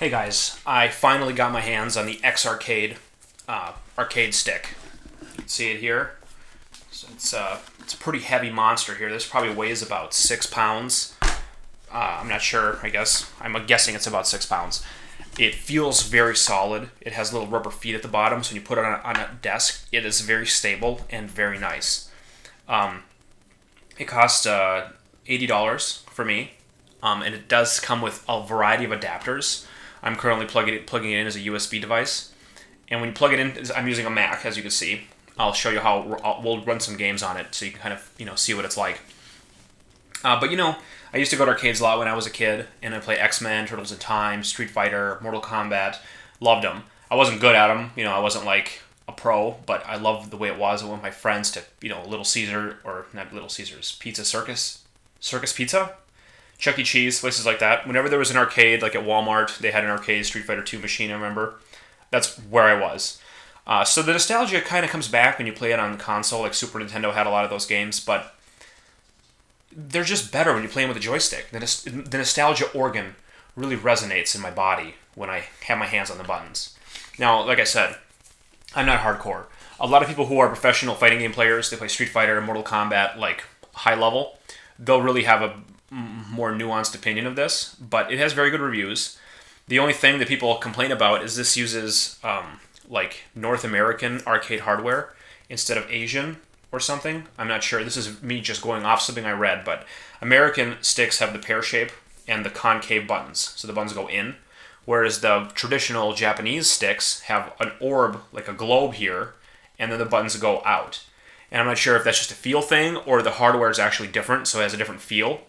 Hey guys, I finally got my hands on the X Arcade arcade stick. You can see it here. So it's a pretty heavy monster here. This probably weighs about 6 pounds. I'm not sure. I'm guessing it's about 6 pounds. It feels very solid. It has little rubber feet at the bottom, so when you put it on a desk, it is very stable and very nice. It cost $80 for me, and it does come with a variety of adapters. I'm currently plugging it in as a USB device, and when you plug it in, I'm using a Mac, as you can see. I'll show you how we'll run some games on it, so you can kind of see what it's like. But I used to go to arcades a lot when I was a kid, and I'd play X-Men, Turtles in Time, Street Fighter, Mortal Kombat. Loved them. I wasn't good at them. I wasn't like a pro, but I loved the way it was. I went with my friends to Little Caesar, or not Little Caesars, Pizza Circus Pizza, Chuck E. Cheese, places like that. Whenever there was an arcade, like at Walmart, they had an arcade Street Fighter 2 machine, I remember. That's where I was. So the nostalgia kind of comes back when you play it on console, like Super Nintendo had a lot of those games, but they're just better when you play them with a joystick. The nostalgia organ really resonates in my body when I have my hands on the buttons. Now, like I said, I'm not hardcore. A lot of people who are professional fighting game players, they play Street Fighter and Mortal Kombat, like high level, they'll really have a more nuanced opinion of this, but it has very good reviews. The only thing that people complain about is this uses like North American arcade hardware instead of Asian or something. I'm not sure. This is me just going off something I read, but American sticks have the pear shape and the concave buttons, so the buttons go in, whereas the traditional Japanese sticks have an orb, like a globe here, and then the buttons go out. And I'm not sure if that's just a feel thing or the hardware is actually different, so it has a different feel.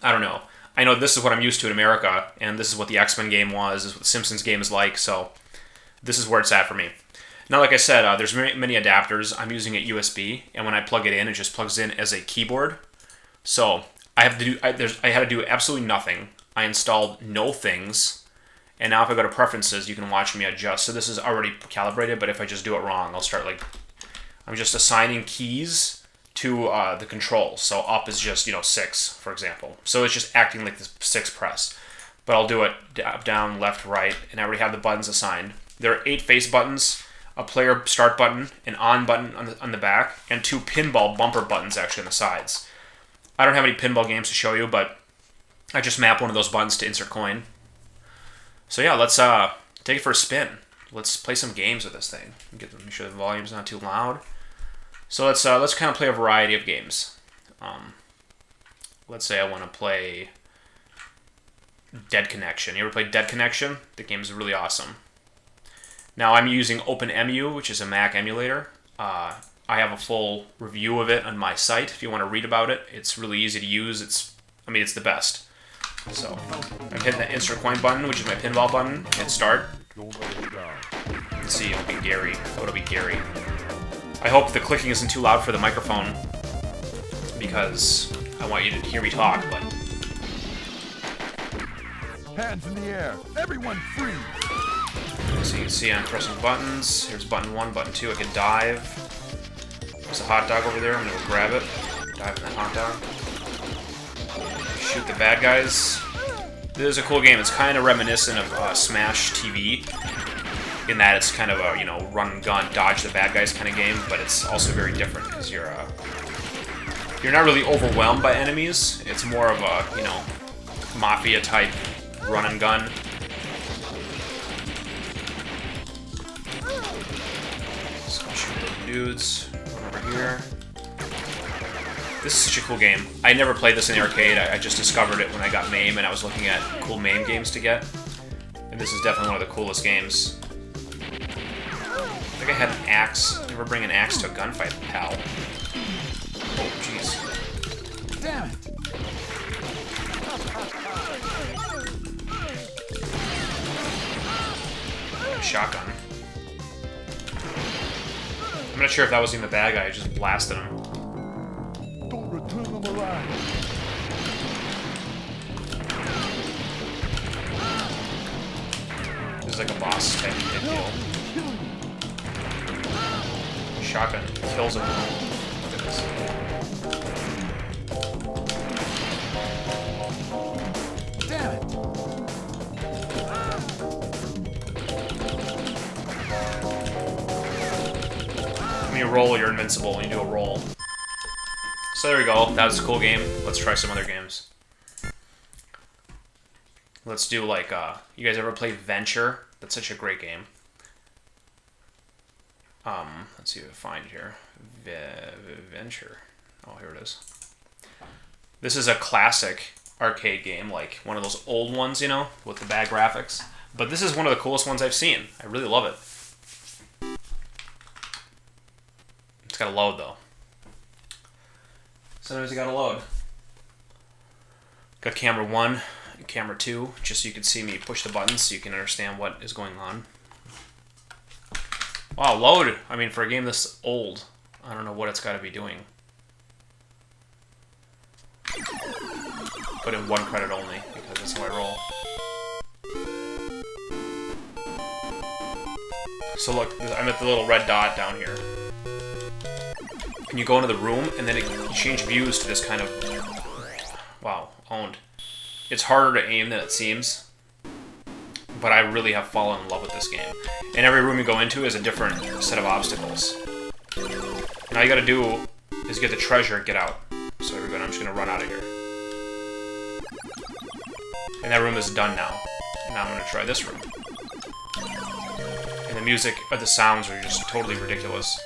I don't know. I know this is what I'm used to in America, and this is what the X-Men game was, this is what the Simpsons game is like, so this is where it's at for me. Now, like I said, there's many adapters. I'm using it USB, and when I plug it in, it just plugs in as a keyboard. So I had to do absolutely nothing. I installed no things, and now if I go to preferences, you can watch me adjust. So this is already calibrated, but if I just do it wrong, I'll start I'm just assigning keys to the controls. So up is just 6, for example. So it's just acting like the 6 press. But I'll do it up, down, left, right, and I already have the buttons assigned. There are 8 face buttons, a player start button, an on button on the back, and 2 pinball bumper buttons actually on the sides. I don't have any pinball games to show you, but I just map one of those buttons to insert coin. So yeah, let's take it for a spin. Let's play some games with this thing. Make sure the volume's not too loud. So let's kind of play a variety of games. Let's say I want to play Dead Connection. You ever played Dead Connection? The game is really awesome. Now I'm using OpenEMU, which is a Mac emulator. I have a full review of it on my site if you want to read about it. It's really easy to use. It's the best. So I'm hitting the insert coin button, which is my pinball button. Hit start. Let's see, it'll be Gary. It'll be Gary. I hope the clicking isn't too loud for the microphone because I want you to hear me talk, but... Hands in the air. Everyone free. So you can see I'm pressing buttons. Here's button 1, button 2. I can dive. There's a hot dog over there. I'm going to go grab it. Dive in that hot dog. Shoot the bad guys. This is a cool game. It's kind of reminiscent of Smash TV in that it's kind of a, run and gun, dodge the bad guys kind of game, but it's also very different because you're not really overwhelmed by enemies. It's more of a, mafia type run and gun. So shoot the dudes over here. This is such a cool game. I never played this in the arcade. I just discovered it when I got MAME and I was looking at cool MAME games to get. And this is definitely one of the coolest games. I think I had an axe. Never bring an axe to a gunfight, pal. Oh, jeez. Damn it. Shotgun. I'm not sure if that was even the bad guy. I just blasted him. Don't return them alive. This is like a boss type deal. Shotgun kills him. Look at this. Damn it. When you roll, you're invincible when you do a roll. So there we go. That was a cool game. Let's try some other games. Let's do like, you guys ever play Venture? That's such a great game. Let's see what I find here. Venture. Oh, here it is. This is a classic arcade game, like one of those old ones, you know, with the bad graphics. But this is one of the coolest ones I've seen. I really love it. It's gotta load, though. Sometimes you gotta load. Got camera 1 and camera 2, just so you can see me push the buttons so you can understand what is going on. Wow, load! I mean, for a game this old, I don't know what it's gotta be doing. Put in 1 credit only, because that's how I roll. So look, I'm at the little red dot down here. And you go into the room, and then you change views to this kind of... Wow, owned. It's harder to aim than it seems. But I really have fallen in love with this game. And every room you go into is a different set of obstacles. And all you gotta do is get the treasure and get out. So I'm just gonna run out of here. And that room is done now. And now I'm gonna try this room. And the music, or the sounds are just totally ridiculous.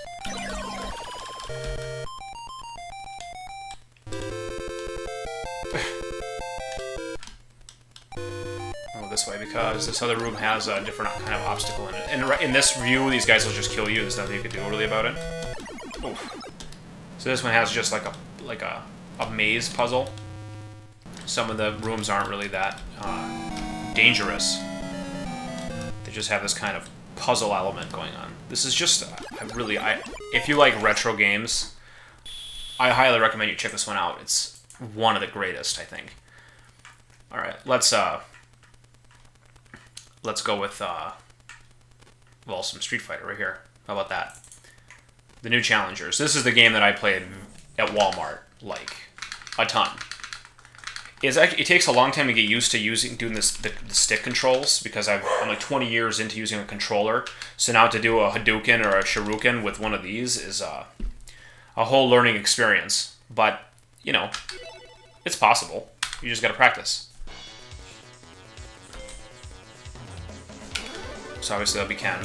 Oh, this way, because this other room has a different kind of obstacle in it. And in this view, these guys will just kill you. There's nothing you can do really about it. Oof. So this one has just like a maze puzzle. Some of the rooms aren't really that dangerous. They just have this kind of puzzle element going on. This is just, if you like retro games, I highly recommend you check this one out. It's one of the greatest, I think. All right, let's go with well, some Street Fighter right here. How about that? The new challengers. This is the game that I played at Walmart, like a ton. It takes a long time to get used to doing the stick controls, because I'm like 20 years into using a controller. So now to do a Hadouken or a Shuriken with one of these is a whole learning experience. But, you know, it's possible. You just gotta practice. So obviously that'll be Ken.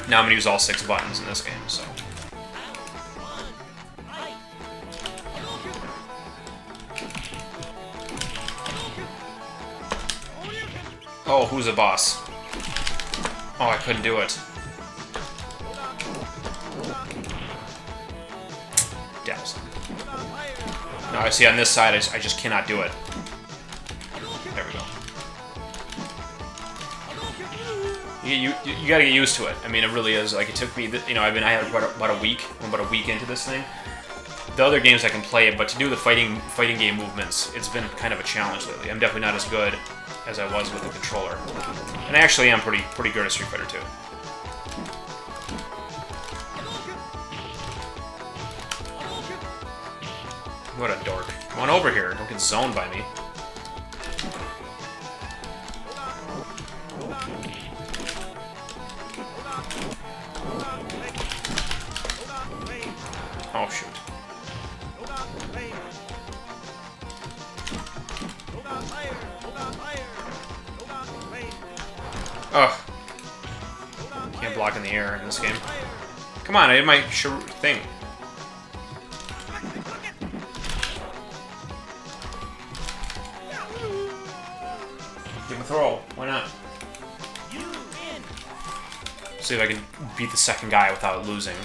Now I'm gonna use all 6 buttons in this game, so. Oh, who's the boss? Oh, I couldn't do it. Depths. No, I see on this side, I just cannot do it. There we go. You gotta get used to it. I mean, it really is. Like, it took me, you know, I had about a week. I'm about a week into this thing. The other games I can play, but to do the fighting game movements, it's been kind of a challenge lately. I'm definitely not as good as I was with the controller. And I actually am pretty good at Street Fighter 2. What a dork. Come on over here. Don't get zoned by me. Oh, shoot. Ugh. Can't block in the air in this game. Come on, I did my thing. Give him a throw. Why not? See if I can beat the second guy without losing.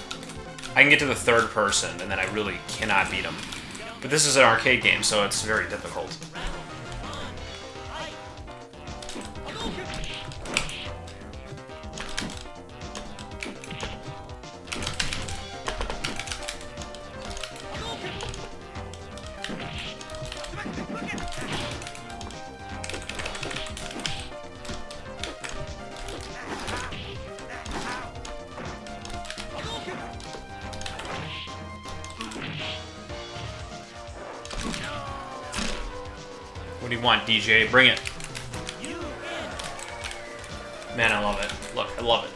I can get to the third person, and then I really cannot beat him. But this is an arcade game, so it's very difficult. What do you want, DJ? Bring it. Man, I love it. Look, I love it.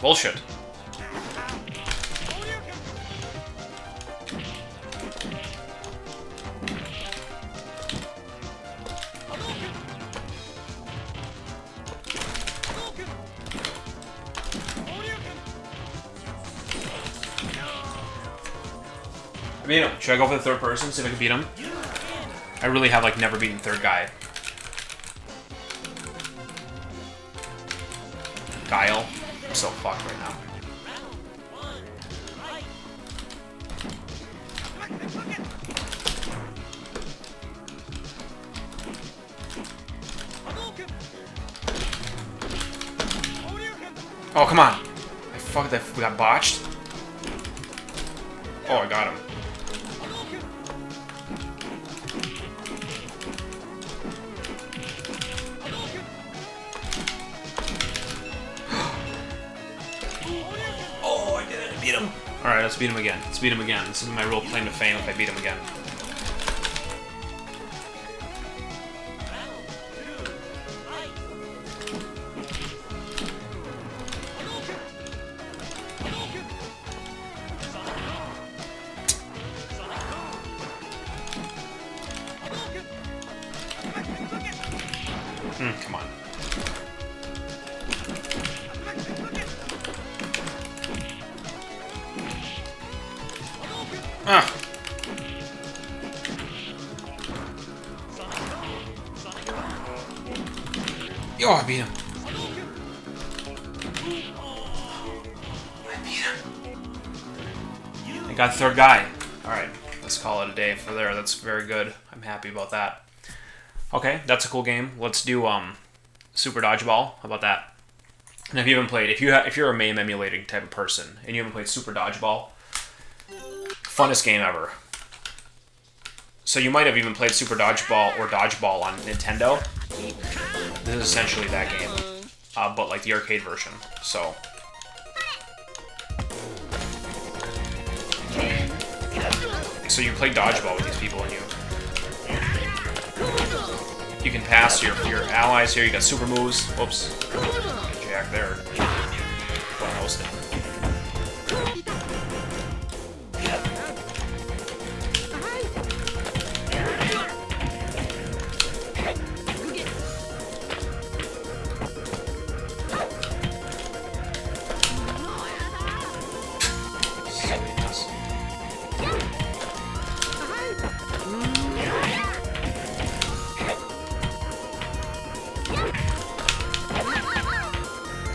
Bullshit. I beat him. Should I go for the third person, see if I can beat him? I really have, like, never beaten third guy. Guile. I'm so fucked right now. Oh, come on. I fucked that. We got botched. Oh, I got him. Oh, I did it. I beat him. Alright, let's beat him again. Let's beat him again. This is my real claim to fame if I beat him again. Come on. Ah. Yo, I beat him. I beat him. I got the third guy. Alright, let's call it a day for there. That's very good. I'm happy about that. Okay, that's a cool game. Let's do Super Dodgeball. How about that? And if you haven't played, if you're a MAME emulating type of person and you haven't played Super Dodgeball, funnest game ever. So you might have even played Super Dodgeball or Dodgeball on Nintendo. This is essentially that game, but like the arcade version. So you play Dodgeball with these people and you can pass your allies here. You got super moves. Whoops. Get Jack there. Well, host it.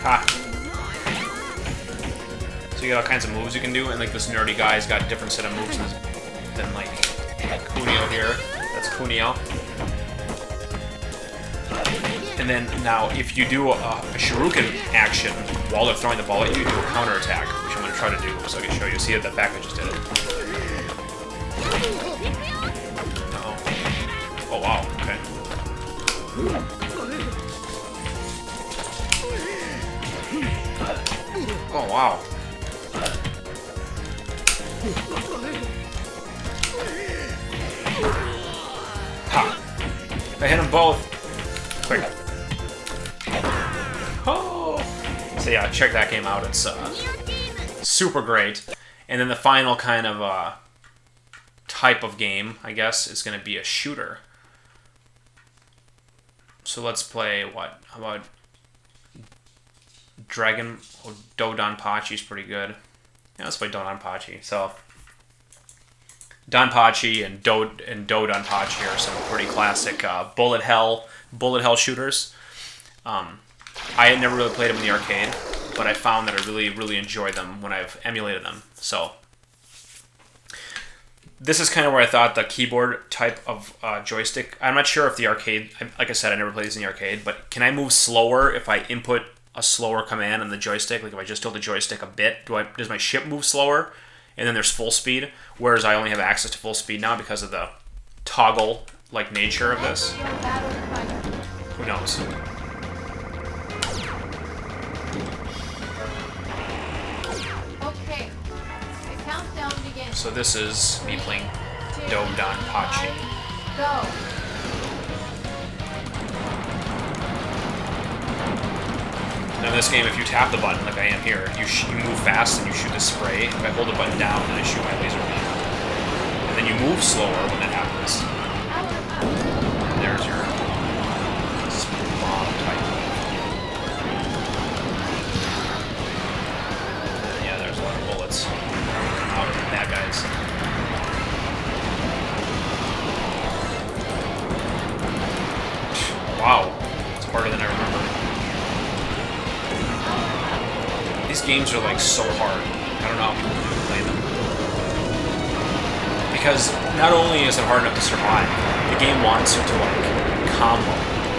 Ha. So you got all kinds of moves you can do, and like this nerdy guy's got a different set of moves than like Kunio here. That's Kunio. And then now, if you do a shuriken action while they're throwing the ball at you, do a counter attack, which I'm going to try to do so I can show you. See that back I just did it. Uh-oh. Oh wow. Okay. Oh, wow. Ha! I hit them both. Quick. Oh! So yeah, check that game out. It's super great. And then the final kind of type of game, I guess, is going to be a shooter. So let's play what? How about Dragon or Dodonpachi's pretty good. Yeah, let's play Dodonpachi. So Donpachi and Dodonpachi are some pretty classic bullet hell shooters. I had never really played them in the arcade, but I found that I really enjoy them when I've emulated them. So this is kind of where I thought the keyboard type of joystick. I'm not sure if the arcade, like I said, I never played these in the arcade, but can I move slower if I input a slower command on the joystick? Like if I just tilt the joystick a bit, does my ship move slower? And then there's full speed, whereas I only have access to full speed now because of the toggle like nature of this. Who knows? Okay. The countdown begins. So this is me playing Dodonpachi. Go. No. in this game, if you tap the button like I am here, you move fast and you shoot the spray. If I hold the button down, then I shoot my laser beam. And then you move slower when that happens. And there's your bomb type. And yeah, there's a lot of bullets out of the bad guys. Wow, it's harder than I remember. These games are like so hard. I don't know how people do play them. Because not only is it hard enough to survive, the game wants you to like combo.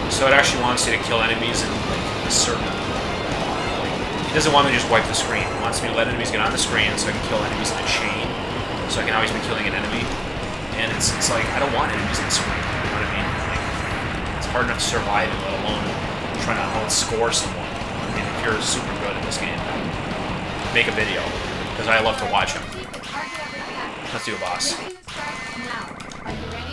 So it actually wants you to kill enemies in like a certain. It doesn't want me to just wipe the screen. It wants me to let enemies get on the screen so I can kill enemies in a chain. So I can always be killing an enemy. And it's like I don't want enemies on the screen. You know what I mean? Like, it's hard enough to survive it, let alone trying to outscore someone. I mean, if you're super good at this game, make a video because I love to watch them. Let's do a boss. Mission starts now. Are you ready?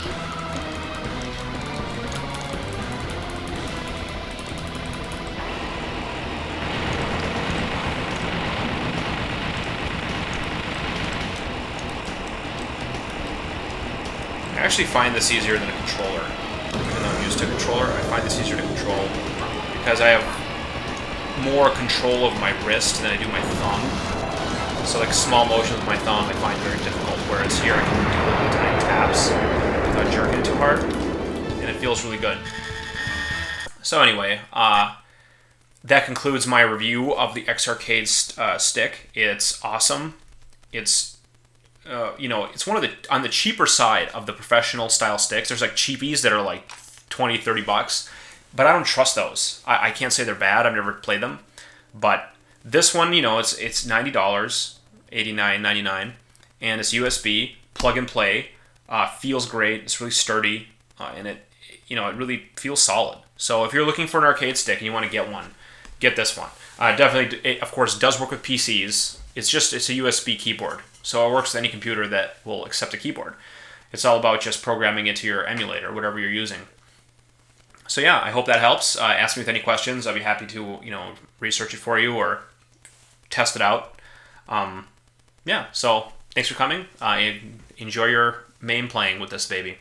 I actually find this easier than a controller. Even though I'm used to a controller, I find this easier to control because I have more control of my wrist than I do my thumb. So like small motions with my thumb I find very difficult, whereas here I can do little tiny taps without jerking it too hard, and it feels really good. So anyway, that concludes my review of the X-Arcade stick. It's awesome. It's it's one of the on the cheaper side of the professional style sticks. There's like cheapies that are like $20-$30, but I don't trust those. I can't say they're bad. I've never played them, but this one, it's $90, $89.99, and it's USB, plug and play. Feels great. It's really sturdy, and it really feels solid. So if you're looking for an arcade stick and you want to get one, get this one. Definitely, it, of course, does work with PCs. It's a USB keyboard. So it works with any computer that will accept a keyboard. It's all about just programming it to your emulator, whatever you're using. So yeah, I hope that helps. Ask me with any questions. I'll be happy to research it for you or test it out. So thanks for coming. Enjoy your MAME playing with this baby.